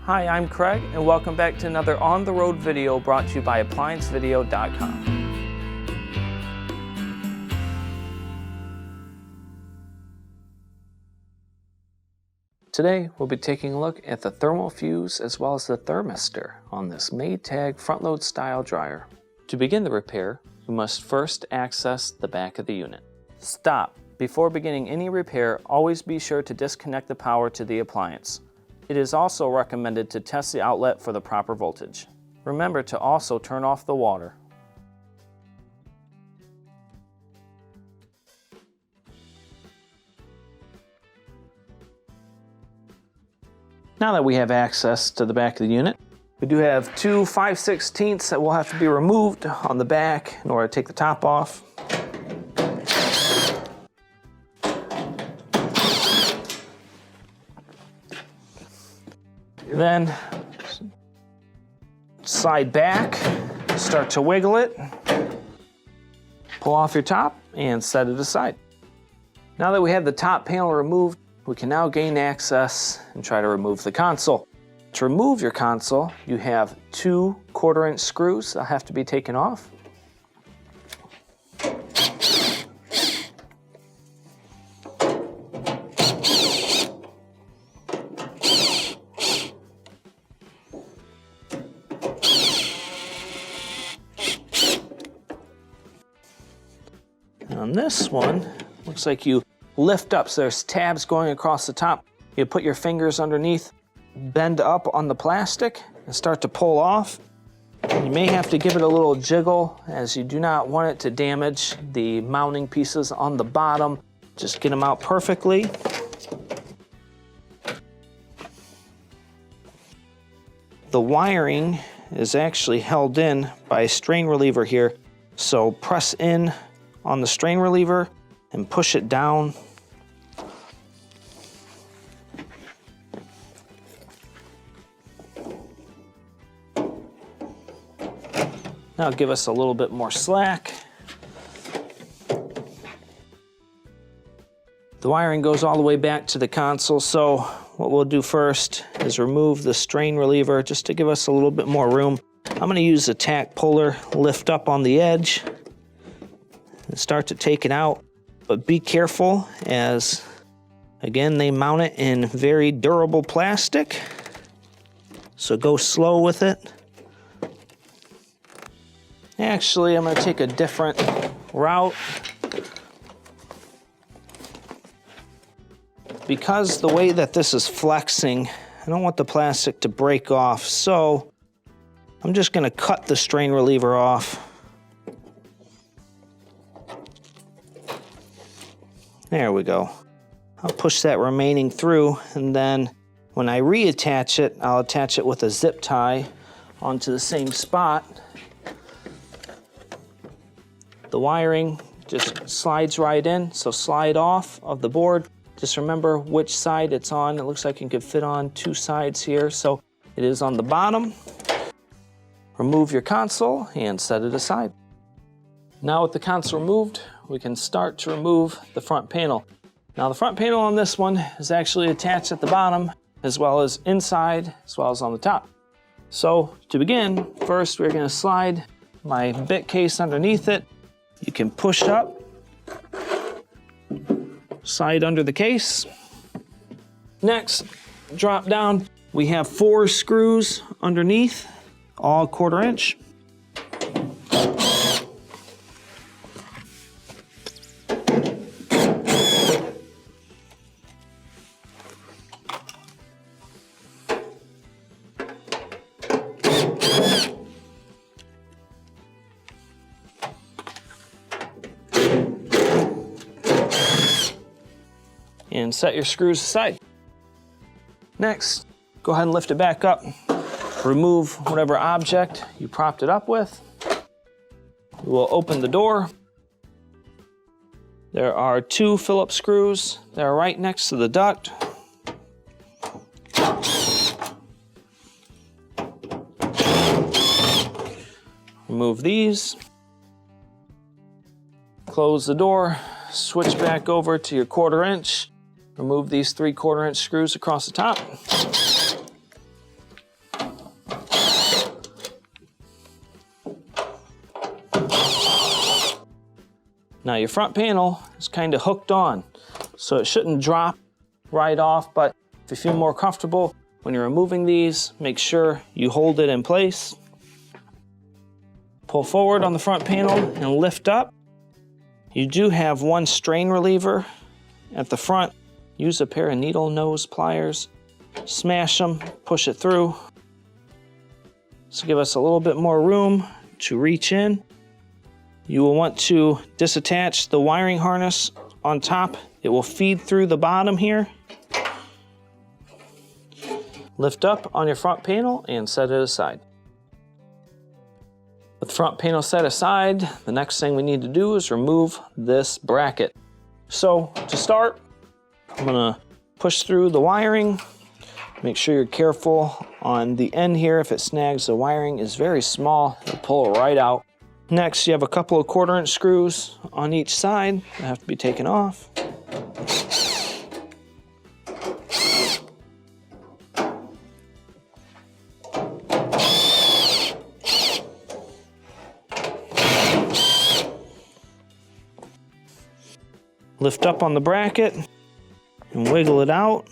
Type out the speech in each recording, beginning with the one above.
Hi, I'm Craig, and welcome back to another on-the-road video brought to you by ApplianceVideo.com. Today, we'll be taking a look at the thermal fuse as well as the thermistor on this Maytag front-load style dryer. To begin the repair, we must first access the back of the unit. Stop. Before beginning any repair, always be sure to disconnect the power to the appliance. It is also recommended to test the outlet for the proper voltage. Remember to also turn off the water. Now that we have access to the back of the unit, we do have two 5/16 that will have to be removed on the back in order to take the top off. Then slide back, start to wiggle it, pull off your top, and set it aside. Now that we have the top panel removed, we can now gain access and try to remove the console. To remove your console, you have two 1/4" screws that have to be taken off. On this one, looks like you lift up, so there's tabs going across the top. You put your fingers underneath, bend up on the plastic, and start to pull off. You may have to give it a little jiggle, as you do not want it to damage the mounting pieces on the bottom. Just get them out perfectly. The wiring is actually held in by a strain reliever here, so press in on the strain reliever and push it down. Now give us a little bit more slack. The wiring goes all the way back to the console, so what we'll do first is remove the strain reliever just to give us a little bit more room. I'm going to use a tack puller, lift up on the edge, and start to take it out, but be careful as, again, they mount it in very durable plastic, so go slow with it. Actually, I'm going to take a different route. Because the way that this is flexing, I don't want the plastic to break off, so I'm just going to cut the strain reliever off. There we go. I'll push that remaining through, and then when I reattach it, I'll attach it with a zip tie onto the same spot. The wiring just slides right in, so slide off of the board. Just remember which side it's on. It looks like it could fit on two sides here, so it is on the bottom. Remove your console and set it aside. Now with the console removed, we can start to remove the front panel. Now the front panel on this one is actually attached at the bottom, as well as inside, as well as on the top. So to begin, first we're going to slide my bit case underneath it. You can push up, slide under the case. Next, drop down. We have 4 screws underneath, all 1/4". And set your screws aside. Next, go ahead and lift it back up. Remove whatever object you propped it up with. We will open the door. There are 2 Phillips screws that are right next to the duct. Remove these. Close the door, switch back over to your 1/4". Remove these 3/4" screws across the top. Now your front panel is kind of hooked on, so it shouldn't drop right off, but if you feel more comfortable when you're removing these, make sure you hold it in place. Pull forward on the front panel and lift up. You do have one strain reliever at the front. Use a pair of needle nose pliers, smash them, push it through. So give us a little bit more room to reach in. You will want to disattach the wiring harness on top. It will feed through the bottom here. Lift up on your front panel and set it aside. With the front panel set aside, the next thing we need to do is remove this bracket. So to start, I'm gonna push through the wiring. Make sure you're careful on the end here. If it snags, the wiring is very small. It'll pull it right out. Next, you have a couple of 1/4" screws on each side that have to be taken off. Lift up on the bracket and wiggle it out.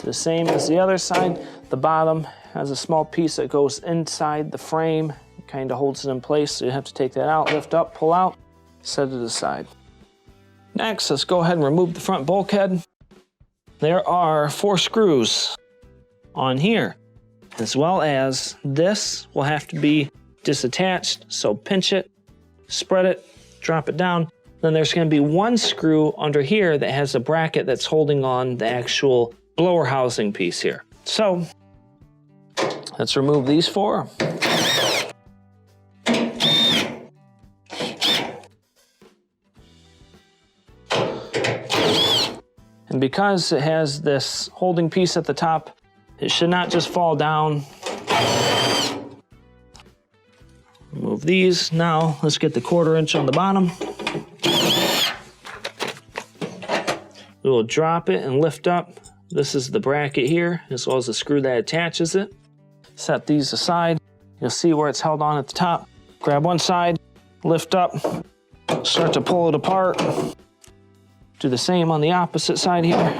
The same as the other side. The bottom has a small piece that goes inside the frame. It kind of holds it in place, so you have to take that out, lift up, pull out, set it aside. Next, let's go ahead and remove the front bulkhead. There are 4 screws on here, as well as this will have to be disattached, so pinch it, spread it, drop it down. Then there's going to be 1 screw under here that has a bracket that's holding on the actual blower housing piece here. So let's remove these 4. And because it has this holding piece at the top, it should not just fall down. Remove these. Now let's get the 1/4" on the bottom. We will drop it and lift up. This is the bracket here, as well as the screw that attaches it. Set these aside. You'll see where it's held on at the top. Grab one side, lift up, start to pull it apart. Do the same on the opposite side here.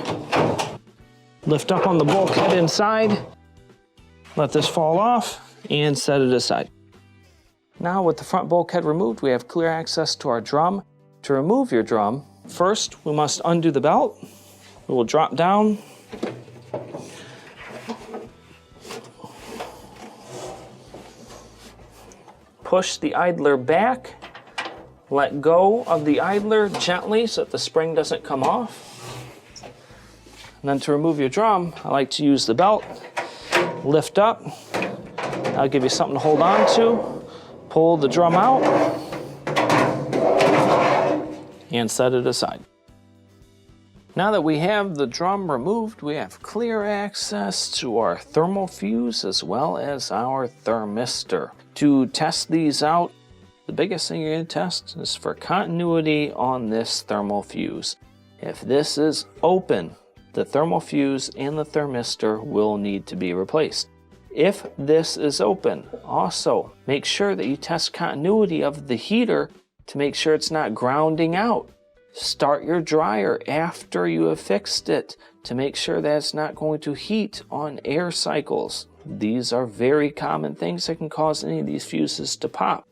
Lift up on the bulkhead inside. Let this fall off and set it aside. Now with the front bulkhead removed, we have clear access to our drum. To remove your drum, first we must undo the belt. We will drop down. Push the idler back. Let go of the idler gently so that the spring doesn't come off. And then to remove your drum, I like to use the belt. Lift up. I'll give you something to hold on to. Pull the drum out and set it aside. Now that we have the drum removed, we have clear access to our thermal fuse as well as our thermistor. To test these out, the biggest thing you're going to test is for continuity on this thermal fuse. If this is open, the thermal fuse and the thermistor will need to be replaced. If this is open, also make sure that you test continuity of the heater to make sure it's not grounding out. Start your dryer after you have fixed it to make sure that it's not going to heat on air cycles. These are very common things that can cause any of these fuses to pop.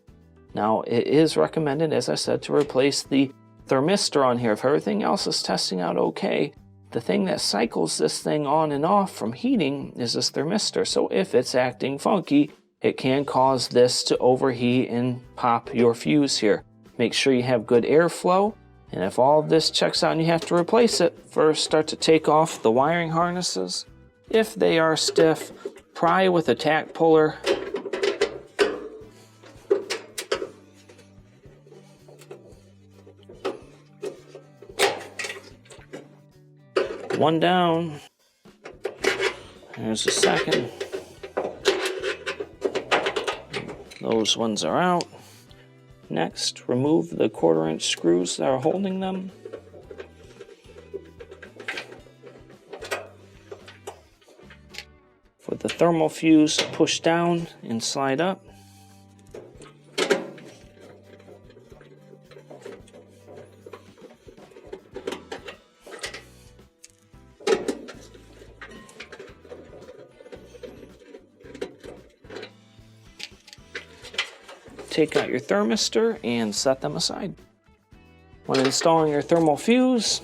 Now, it is recommended, as I said, to replace the thermistor on here. If everything else is testing out okay, the thing that cycles this thing on and off from heating is this thermistor. So if it's acting funky, it can cause this to overheat and pop your fuse here. Make sure you have good airflow. And if all of this checks out and you have to replace it, first start to take off the wiring harnesses. If they are stiff, pry with a tack puller. One down. There's the second. Those ones are out. Next, remove the 1/4" screws that are holding them. For the thermal fuse, push down and slide up. take out your thermistor and set them aside. When installing your thermal fuse,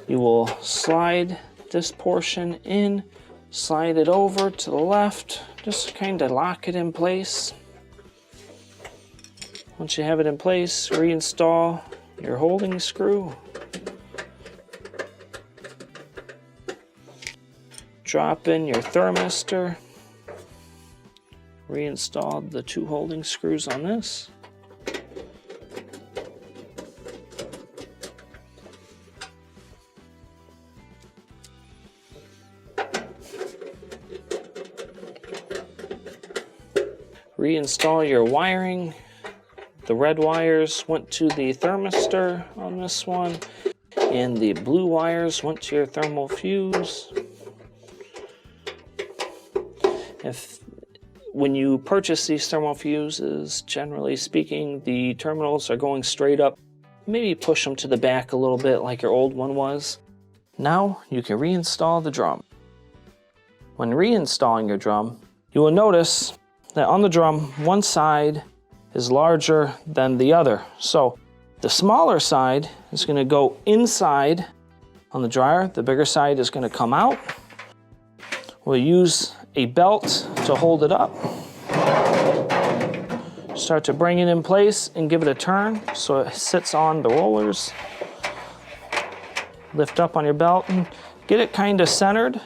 you will slide this portion in, slide it over to the left, just kind of lock it in place. Once you have it in place, reinstall your holding screw. Drop in your thermistor. Reinstall the 2 holding screws on this. Reinstall your wiring. The red wires went to the thermistor on this one, and the blue wires went to your thermal fuse. When you purchase these thermal fuses, generally speaking, the terminals are going straight up. Maybe push them to the back a little bit like your old one was. Now you can reinstall the drum. When reinstalling your drum, you will notice that on the drum, one side is larger than the other. So the smaller side is going to go inside on the dryer. The bigger side is going to come out. We'll use a belt to hold it up. Start to bring it in place and give it a turn so it sits on the rollers. Lift up on your belt and get it kind of centered.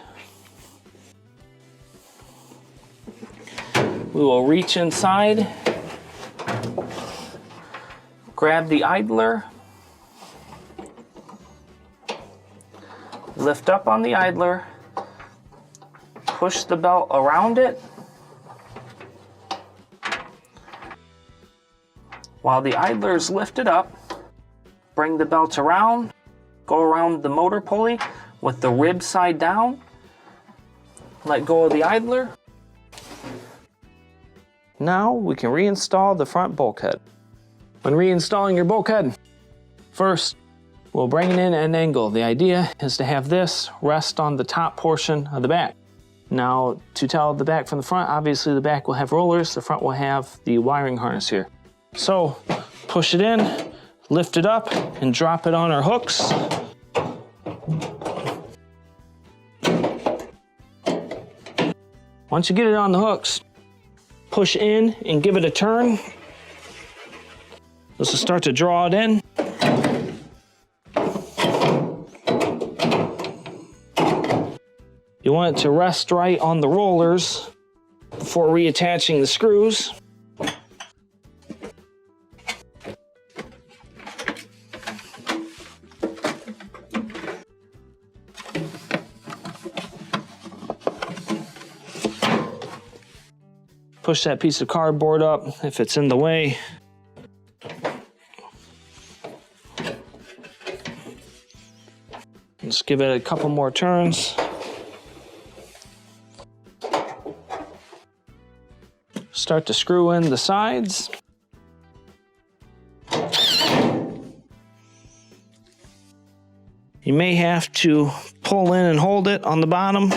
We will reach inside, grab the idler, lift up on the idler, push the belt around it. While the idler is lifted up, bring the belt around, go around the motor pulley with the rib side down, let go of the idler. Now we can reinstall the front bulkhead. When reinstalling your bulkhead, first we'll bring it in at an angle. The idea is to have this rest on the top portion of the back. Now, to tell the back from the front, obviously the back will have rollers, the front will have the wiring harness here. So, push it in, lift it up, and drop it on our hooks. Once you get it on the hooks, push in and give it a turn. This will start to draw it in. You want it to rest right on the rollers before reattaching the screws. Push that piece of cardboard up if it's in the way. Just give it a couple more turns. Start to screw in the sides. You may have to pull in and hold it on the bottom.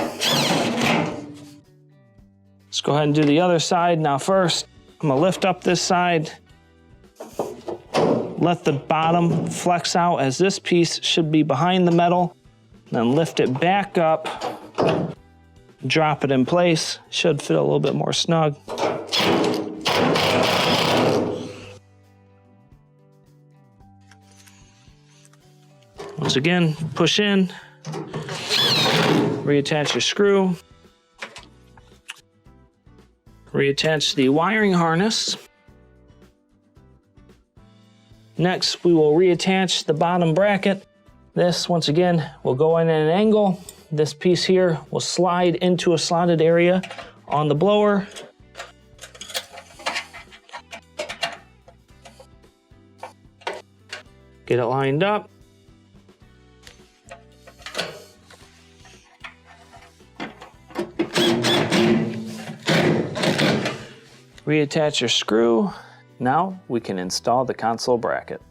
Let's go ahead and do the other side. Now first, I'm gonna lift up this side. Let the bottom flex out as this piece should be behind the metal. Then lift it back up. Drop it in place. Should fit a little bit more snug. Once again, push in, reattach your screw, reattach the wiring harness. Next, we will reattach the bottom bracket. This, once again, will go in at an angle. This piece here will slide into a slotted area on the blower. Get it lined up. Reattach your screw. Now we can install the console bracket.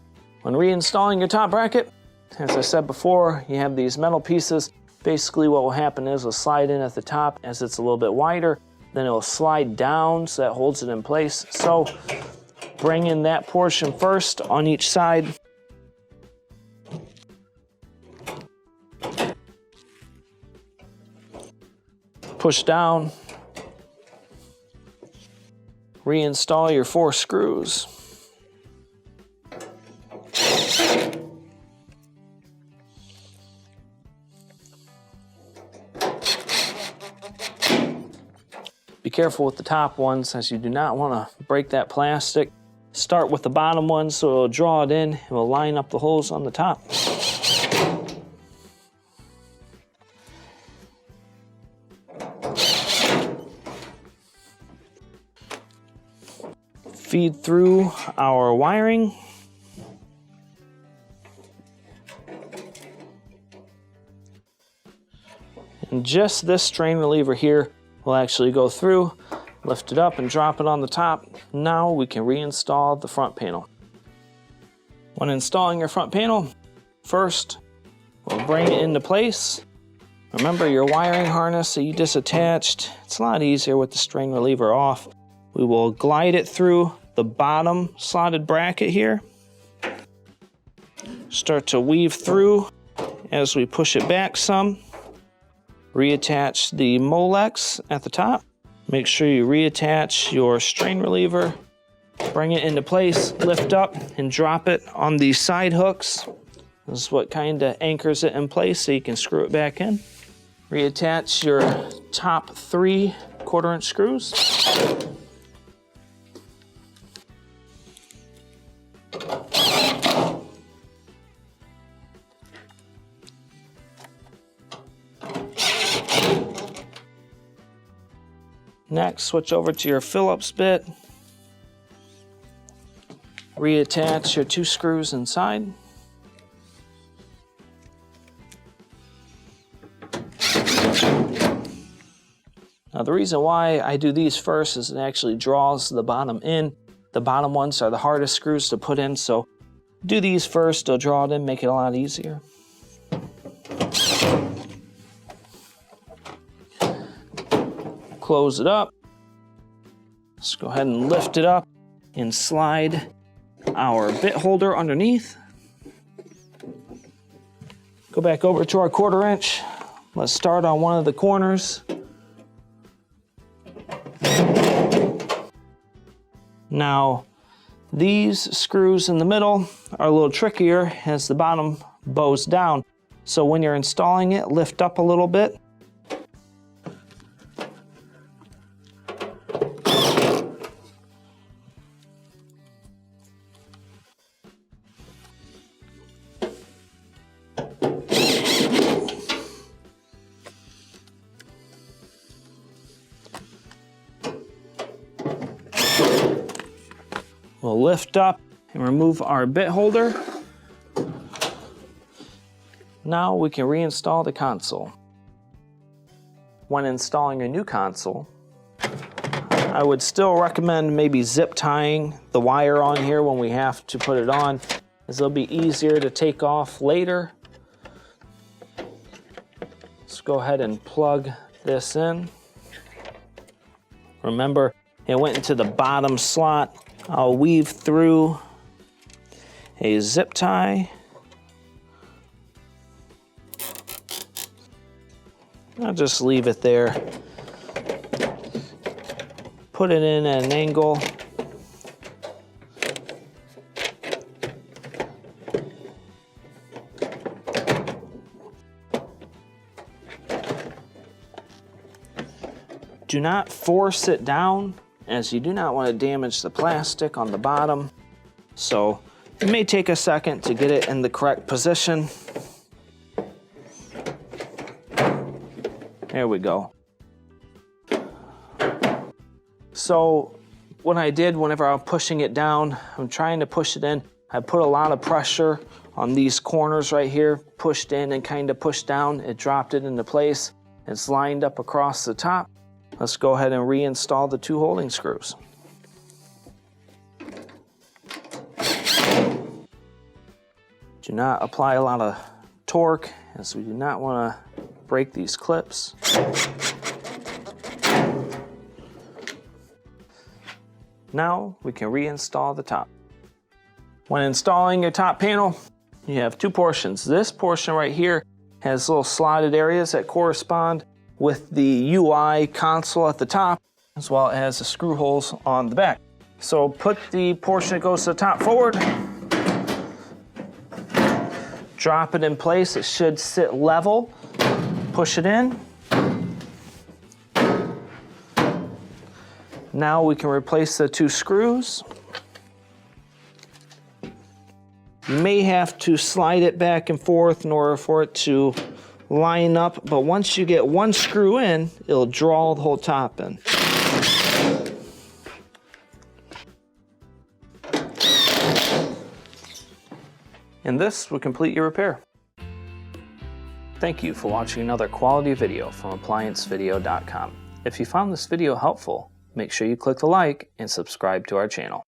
When reinstalling your top bracket, as I said before, you have these metal pieces. Basically what will happen is it'll slide in at the top as it's a little bit wider, then it'll slide down so that holds it in place. So Bring in that portion first on each side. Push down. Reinstall your 4 screws. Be careful with the top ones, as you do not want to break that plastic. Start with the bottom one so it'll draw it in. It will line up the holes on the top. Feed through our wiring. And just this strain reliever here will actually go through, lift it up and drop it on the top. Now we can reinstall the front panel. When installing your front panel, first we'll bring it into place. Remember your wiring harness that you disattached. It's a lot easier with the strain reliever off. We will glide it through the bottom slotted bracket here. Start to weave through as we push it back some. Reattach the Molex at the top. Make sure you reattach your strain reliever. Bring it into place, lift up and drop it on these side hooks. This is what kind of anchors it in place so you can screw it back in. Reattach your top 3 1/4" screws. Next, switch over to your Phillips bit. Reattach your 2 screws inside. Now the reason why I do these first is it actually draws the bottom in. The bottom ones are the hardest screws to put in, so do these first, they'll draw it in, make it a lot easier. Close it up. Let's go ahead and lift it up and slide our bit holder underneath. Go back over to our 1/4". Let's start on one of the corners. Now, these screws in the middle are a little trickier as the bottom bows down. So when you're installing it, lift up a little bit. We'll lift up and remove our bit holder. Now we can reinstall the console. When installing a new console, I would still recommend maybe zip tying the wire on here when we have to put it on, as it'll be easier to take off later. Let's go ahead and plug this in. Remember, it went into the bottom slot. I'll weave through a zip tie. I'll just leave it there. Put it in at an angle. Do not force it down, as you do not want to damage the plastic on the bottom. So it may take a second to get it in the correct position. There we go. So what I did whenever I'm pushing it down, I'm trying to push it in. I put a lot of pressure on these corners right here, pushed in and kind of pushed down. It dropped it into place. It's lined up across the top. Let's go ahead and reinstall the 2 holding screws. Do not apply a lot of torque, as we do not want to break these clips. Now we can reinstall the top. When installing your top panel, you have two portions. This portion right here has little slotted areas that correspond with the UI console at the top, as well as the screw holes on the back. So put the portion that goes to the top forward, drop it in place. It should sit level. Push it in. Now we can replace the two screws. You may have to slide it back and forth in order for it to line up, but once you get one screw in, it'll draw the whole top in. And this will complete your repair. Thank you for watching another quality video from ApplianceVideo.com. If you found this video helpful, make sure you click the like and subscribe to our channel.